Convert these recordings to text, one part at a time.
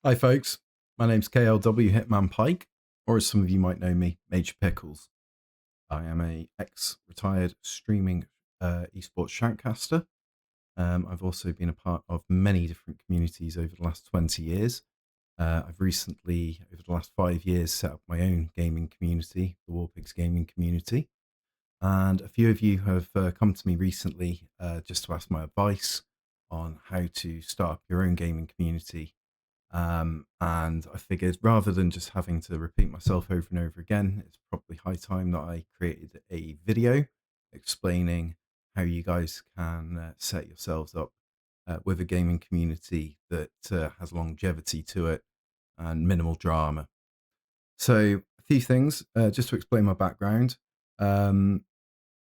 Hi, folks. My name's KLW Hitman Pike, or as some of you might know me, Major Pickles. I am a ex-retired streaming esports shoutcaster. I've also been a part of many different communities over the last 20 years. I've recently, over the last 5 years, set up my own gaming community, the Warpigs gaming community. And a few of you have come to me recently just to ask my advice on how to start up your own gaming community. And I figured rather than just having to repeat myself over and over again, it's probably high time that I created a video explaining how you guys can set yourselves up with a gaming community that has longevity to it and minimal drama. So, a few things just to explain my background. Um,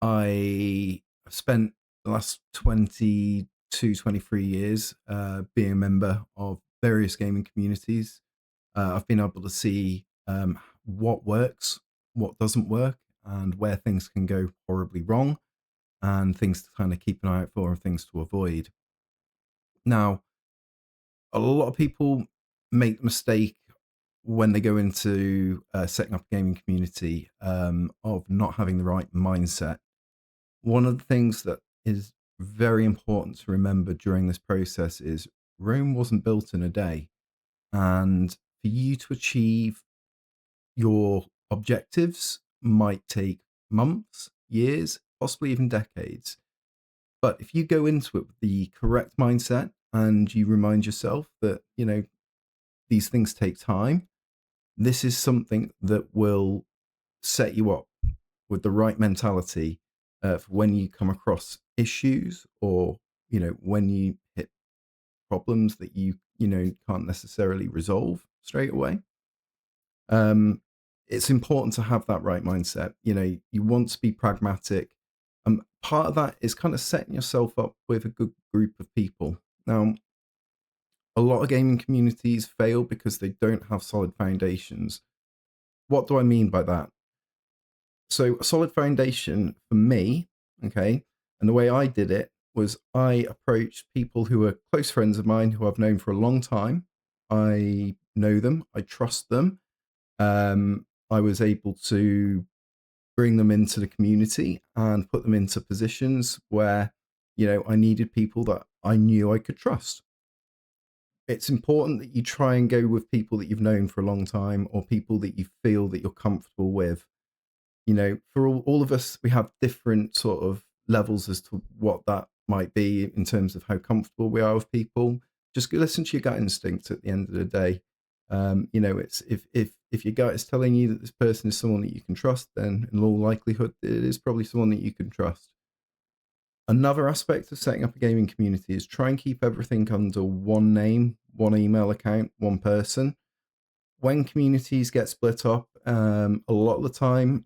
I spent the last 22, 23 years being a member of various gaming communities. I've been able to see what works, what doesn't work, and where things can go horribly wrong, and things to kind of keep an eye out for and things to avoid. Now, a lot of people make the mistake when they go into setting up a gaming community of not having the right mindset. One of the things that is very important to remember during this process is Rome wasn't built in a day. And for you to achieve your objectives might take months, years, possibly even decades. But if you go into it with the correct mindset and you remind yourself that, these things take time, this is something that will set you up with the right mentality for when you come across issues or when you hit problems that you can't necessarily resolve straight away. um it's important to have that right mindset. You want to be pragmatic. Part of that is kind of setting yourself up with a good group of people. Now, a lot of gaming communities fail because they don't have solid foundations. What do I mean by that? So a solid foundation for me, okay, and the way I did it was I approached people who were close friends of mine who I've known for a long time. I know them, I trust them. I was able to bring them into the community and put them into positions where, I needed people that I knew I could trust. It's important that you try and go with people that you've known for a long time or people that you feel that you're comfortable with. For all of us, we have different sort of levels as to what that might be in terms of how comfortable we are with people. Just go listen to your gut instinct at the end of the day. It's if your gut is telling you that this person is someone that you can trust, then in all likelihood it is probably someone that you can trust. Another aspect of setting up a gaming community is try and keep everything under one name, one email account, one person. When communities get split up, a lot of the time,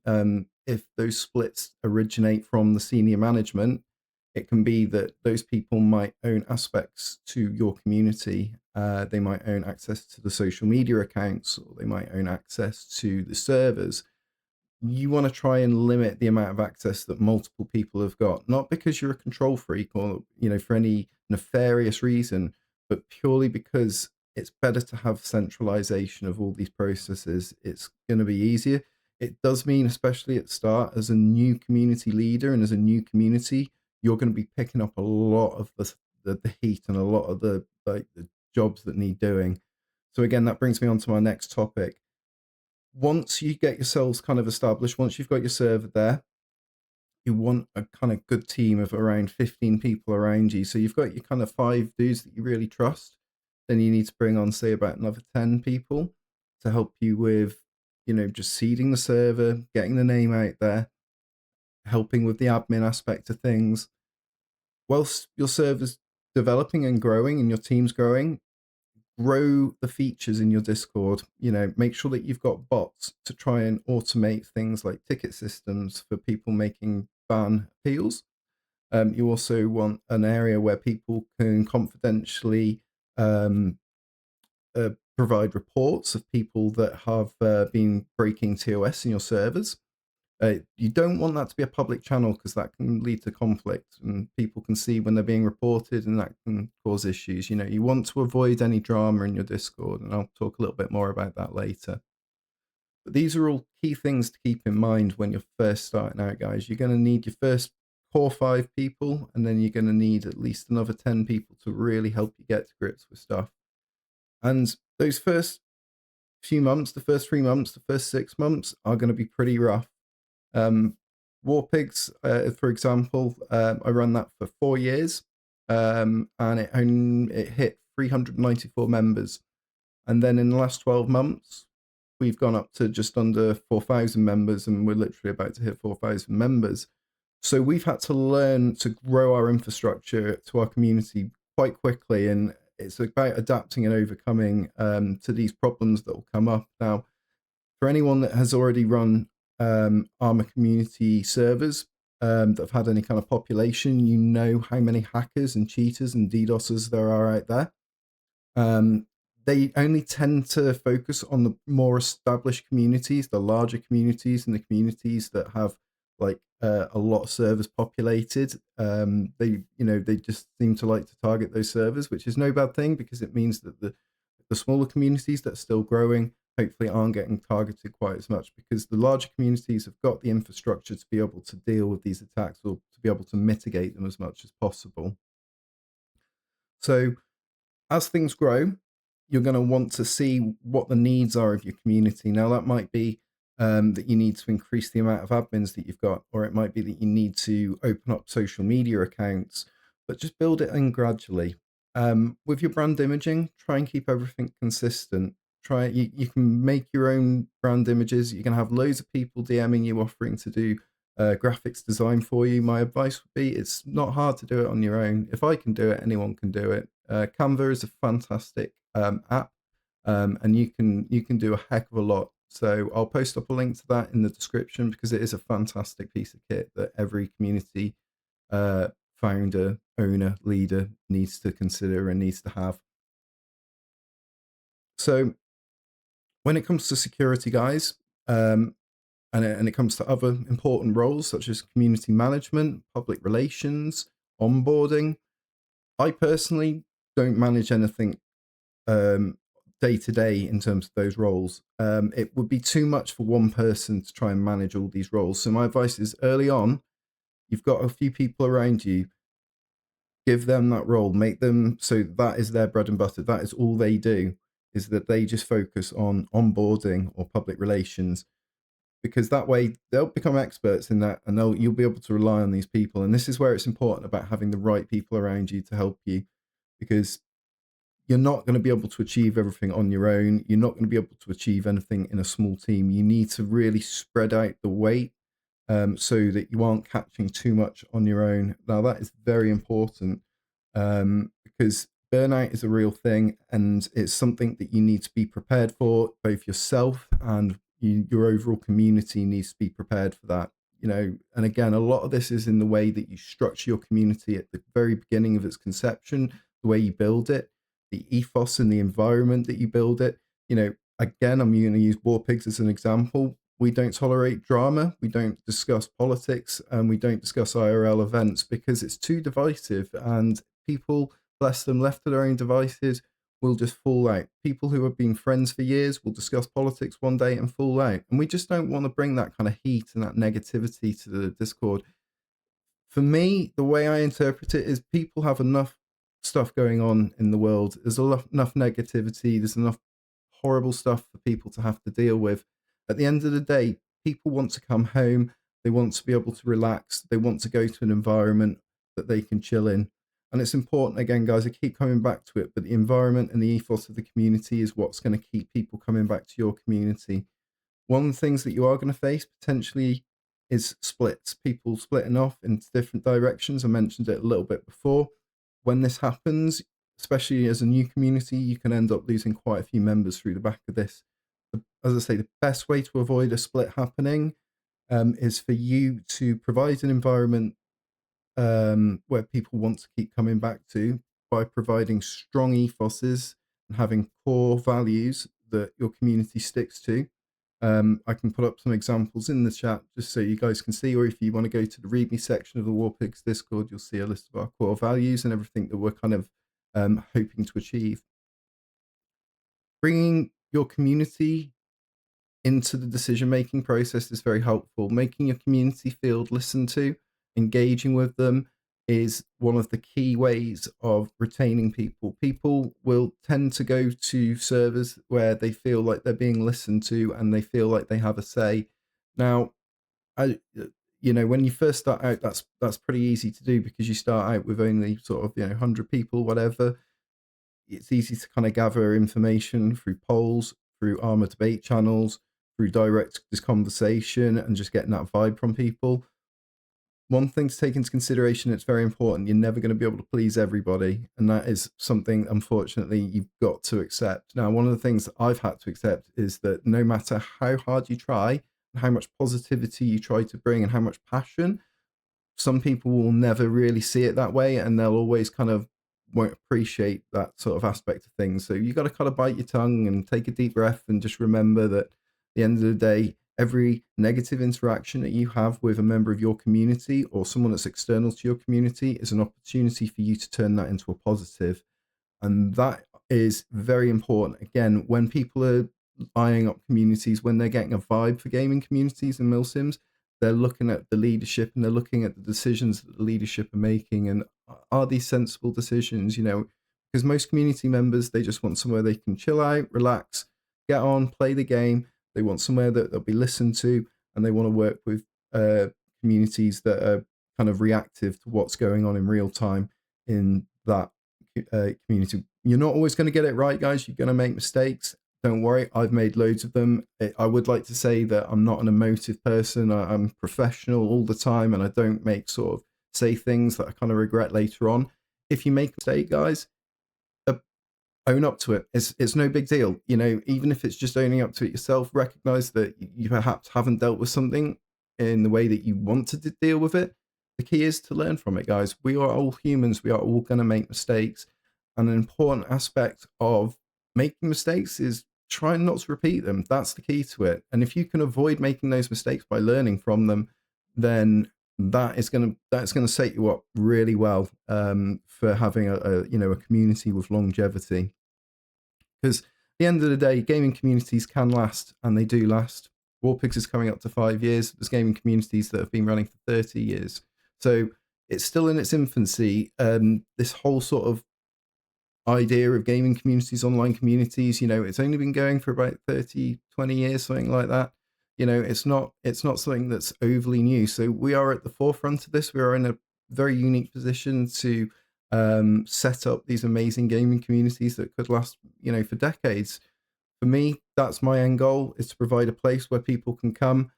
if those splits originate from the senior management, it can be that those people might own aspects to your community. They might own access to the social media accounts, or they might own access to the servers. You want to try and limit the amount of access that multiple people have got, not because you're a control freak or, for any nefarious reason, but purely because it's better to have centralization of all these processes. It's going to be easier. It does mean, especially at the start, as a new community leader and as a new community, you're going to be picking up a lot of the heat and a lot of the jobs that need doing. So again, that brings me on to my next topic. Once you get yourselves kind of established, once you've got your server there, you want a kind of good team of around 15 people around you. So you've got your kind of 5 dudes that you really trust. Then you need to bring on, say, about another 10 people to help you with, just seeding the server, getting the name out there, helping with the admin aspect of things. Whilst your server's developing and growing and your team's growing, grow the features in your Discord. Make sure that you've got bots to try and automate things like ticket systems for people making ban appeals. You also want an area where people can confidentially um, provide reports of people that have been breaking TOS in your servers. You don't want that to be a public channel because that can lead to conflict and people can see when they're being reported and that can cause issues. You want to avoid any drama in your Discord, and I'll talk a little bit more about that later. But these are all key things to keep in mind when you're first starting out, guys. You're going to need your first core 5 people, and then you're going to need at least another 10 people to really help you get to grips with stuff. And those first few months, the first 3 months, the first 6 months are going to be pretty rough. War Pigs, for example, I ran that for 4 years, and it hit 394 members. And then in the last 12 months, we've gone up to just under 4,000 members, and we're literally about to hit 4,000 members. So we've had to learn to grow our infrastructure to our community quite quickly, and it's about adapting and overcoming to these problems that will come up. Now, for anyone that has already run Armor community servers that have had any kind of population, you know how many hackers and cheaters and DDoSers there are out there. They only tend to focus on the more established communities, the larger communities, and the communities that have like a lot of servers populated. They just seem to like to target those servers, which is no bad thing because it means that the smaller communities that are still growing hopefully aren't getting targeted quite as much, because the larger communities have got the infrastructure to be able to deal with these attacks or to be able to mitigate them as much as possible. So as things grow, you're going to want to see what the needs are of your community. Now, that might be that you need to increase the amount of admins that you've got, or it might be that you need to open up social media accounts, but just build it in gradually. With your brand imaging, try and keep everything consistent. You can make your own brand images. You can have loads of people DMing you offering to do graphics design for you. My advice would be it's not hard to do it on your own. If I can do it, anyone can do it. Canva is a fantastic app, and you can do a heck of a lot. So I'll post up a link to that in the description because it is a fantastic piece of kit that every community founder, owner, leader needs to consider and needs to have. So when it comes to security, guys, and it comes to other important roles such as community management, public relations, onboarding, I personally don't manage anything day to day in terms of those roles. It would be too much for one person to try and manage all these roles. So my advice is early on, you've got a few people around you, give them that role, make them so that is their bread and butter. That is all they do, is that they just focus on onboarding or public relations, because that way they'll become experts in that, and you'll be able to rely on these people. And this is where it's important about having the right people around you to help you, because you're not going to be able to achieve everything on your own. You're not going to be able to achieve anything in a small team. You need to really spread out the weight so that you aren't catching too much on your own. Now, that is very important because burnout is a real thing, and it's something that you need to be prepared for. Both yourself and your overall community needs to be prepared for that. And again, a lot of this is in the way that you structure your community at the very beginning of its conception, the way you build it, the ethos and the environment that you build it. Again, I'm going to use War Pigs as an example. We don't tolerate drama, we don't discuss politics, and we don't discuss IRL events because it's too divisive, and people, bless them, left to their own devices, will just fall out. People who have been friends for years will discuss politics one day and fall out. And we just don't want to bring that kind of heat and that negativity to the Discord. For me, the way I interpret it is people have enough stuff going on in the world. There's enough negativity. There's enough horrible stuff for people to have to deal with. At the end of the day, people want to come home. They want to be able to relax. They want to go to an environment that they can chill in. And it's important, again, guys, I keep coming back to it, but the environment and the ethos of the community is what's going to keep people coming back to your community. One of the things that you are going to face potentially is splits, people splitting off into different directions. I mentioned it a little bit before. When this happens, especially as a new community, you can end up losing quite a few members through the back of this. As I say, the best way to avoid a split happening is for you to provide an environment where people want to keep coming back to by providing strong ethoses and having core values that your community sticks to. I can put up some examples in the chat just so you guys can see, or if you want to go to the README section of the Warpigs Discord, you'll see a list of our core values and everything that we're kind of hoping to achieve. Bringing your community into the decision-making process is very helpful. Making your community feel listened to, engaging with them is one of the key ways of retaining people. People will tend to go to servers where they feel like they're being listened to and they feel like they have a say. Now, when you first start out, that's pretty easy to do because you start out with only sort of 100 people, whatever. It's easy to kind of gather information through polls, through Armour debate channels, through direct conversation, and just getting that vibe from people. One thing to take into consideration, it's very important, you're never going to be able to please everybody. And that is something, unfortunately, you've got to accept. Now, one of the things that I've had to accept is that no matter how hard you try, and how much positivity you try to bring, and how much passion, some people will never really see it that way, and they'll always kind of won't appreciate that sort of aspect of things. So you got to kind of bite your tongue and take a deep breath and just remember that at the end of the day, every negative interaction that you have with a member of your community or someone that's external to your community is an opportunity for you to turn that into a positive. And that is very important. Again, when people are eyeing up communities, when they're getting a vibe for gaming communities and milsims, they're looking at the leadership and they're looking at the decisions that the leadership are making. And are these sensible decisions? Because most community members, they just want somewhere they can chill out, relax, get on, play the game. They want somewhere that they'll be listened to, and they want to work with communities that are kind of reactive to what's going on in real time in that community. You're not always going to get it right, guys. You're going to make mistakes. Don't worry, I've made loads of them. I would like to say that I'm not an emotive person. I'm professional all the time, and I don't say things that I kind of regret later on. If you make a mistake, guys, own up to it. It's no big deal. Even if it's just owning up to it yourself, recognize that you perhaps haven't dealt with something in the way that you want to deal with it. The key is to learn from it, guys. We are all humans. We are all going to make mistakes. And an important aspect of making mistakes is trying not to repeat them. That's the key to it. And if you can avoid making those mistakes by learning from them, then that's going to set you up really well for having a community with longevity. Because at the end of the day, gaming communities can last, and they do last. Warpigs is coming up to 5 years. There's gaming communities that have been running for 30 years. So it's still in its infancy. This whole sort of idea of gaming communities, online communities, it's only been going for about 30, 20 years, something like that. It's not something that's overly new. So we are at the forefront of this. We are in a very unique position to set up these amazing gaming communities that could last, for decades. For me, that's my end goal, is to provide a place where people can come,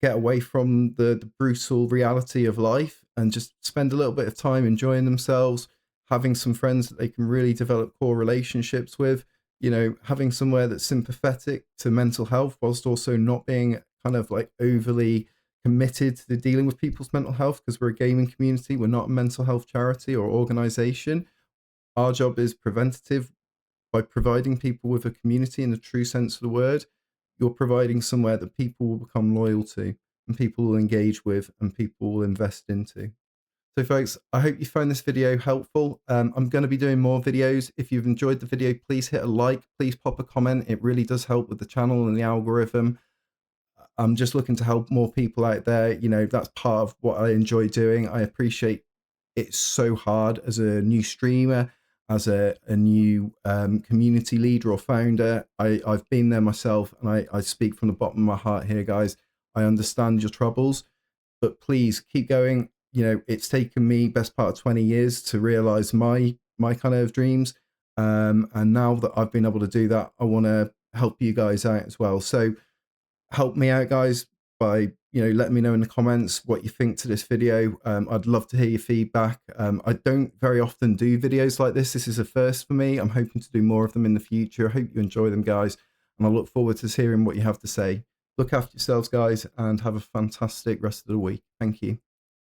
get away from the brutal reality of life, and just spend a little bit of time enjoying themselves, having some friends that they can really develop core relationships with, having somewhere that's sympathetic to mental health whilst also not being kind of like overly committed to dealing with people's mental health, because we're a gaming community. We're not a mental health charity or organization. Our job is preventative. By providing people with a community in the true sense of the word, you're providing somewhere that people will become loyal to, and people will engage with, and people will invest into. So folks, I hope you found this video helpful. I'm going to be doing more videos. If you've enjoyed the video, please hit a like, please pop a comment. It really does help with the channel and the algorithm. I'm just looking to help more people out there. That's part of what I enjoy doing. I appreciate it's so hard as a new streamer, as a new community leader or founder. I've been there myself, and I speak from the bottom of my heart here, guys. I understand your troubles, but please keep going. It's taken me best part of 20 years to realize my kind of dreams. And now that I've been able to do that, I want to help you guys out as well. So help me out, guys, by letting me know in the comments what you think to this video. I'd love to hear your feedback. I don't very often do videos like this. This is a first for me. I'm hoping to do more of them in the future. I hope you enjoy them, guys, and I look forward to hearing what you have to say. Look after yourselves, guys, and have a fantastic rest of the week. Thank you.